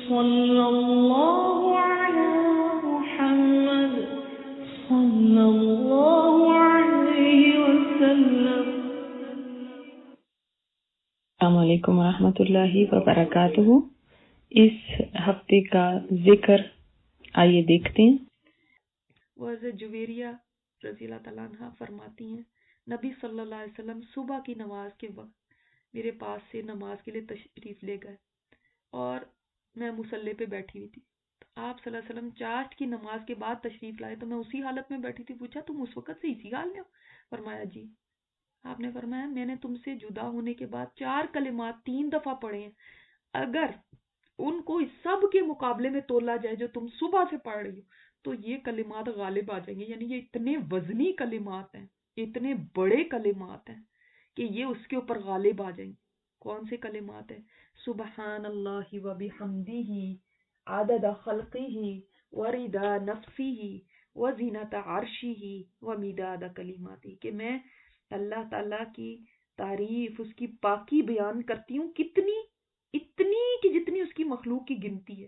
صلی اللہ علی محمد صلی اللہ علیہ وسلم۔ السلام علیکم ورحمۃ اللہ وبرکاتہ۔ اس ہفتے کا ذکر آئیے دیکھتے ہیں۔ حضرت جویریہ رضی اللہ تعالیٰ عنہ فرماتی ہیں، نبی صلی اللہ علیہ وسلم صبح کی نماز کے وقت میرے پاس سے نماز کے لیے تشریف لے گئے اور میں مصلی پہ بیٹھی ہوئی تھی۔ آپ صلی اللہ علیہ وسلم چاشت کی نماز کے بعد تشریف لائے تو میں اسی حالت میں بیٹھی تھی۔ پوچھا تم اس وقت سے اسی حال میں ہو؟ فرمایا جی۔ آپ نے فرمایا میں نے تم سے جدا ہونے کے بعد 4 کلمات 3 دفعہ پڑھے ہیں، اگر ان کو اس سب کے مقابلے میں تولا جائے جو تم صبح سے پڑھ رہی ہو تو یہ کلمات غالب آ جائیں گے۔ یعنی یہ اتنے وزنی کلمات ہیں، اتنے بڑے کلمات ہیں کہ یہ اس کے اوپر غالب آ جائیں گے۔ کون سے کلمات ہیں؟ سبحان اللہ و بحمدہ عدد خلقہ ورضا نفسہ وزینت عرشہ ومداد کلماتہ، کہ میں اللہ تعالیٰ کی تعریف، اس کی پاکی بیان کرتی ہوں، اتنی کہ جتنی اس کی مخلوق کی گنتی ہے،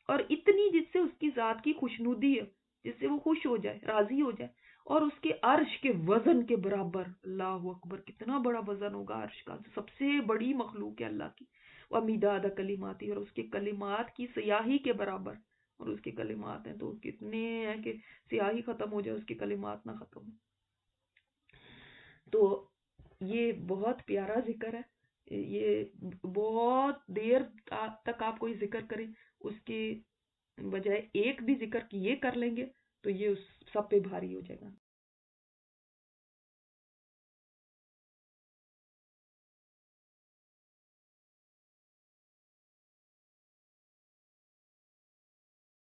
اور اتنی جس سے اس کی ذات کی خوشنودی ہے، جس سے وہ خوش ہو جائے، راضی ہو جائے، اور اس کے عرش کے وزن کے برابر۔ اللہ اکبر، کتنا بڑا وزن ہوگا عرش کا، سب سے بڑی مخلوق ہے اللہ کی۔ وَمِدَادَ کلماتی، اور اس کے کلمات کی سیاہی کے برابر۔ اور اس کے کلمات ہیں تو کتنے ہیں کہ سیاہی ختم ہو جائے اس کے کلمات نہ ختم ہو۔ تو یہ بہت پیارا ذکر ہے، یہ بہت دیر تک آپ کوئی ذکر کریں، اس کے بجائے ایک بھی ذکر یہ کر لیں گے تو یہ اس سب پہ بھاری ہو جائے گا۔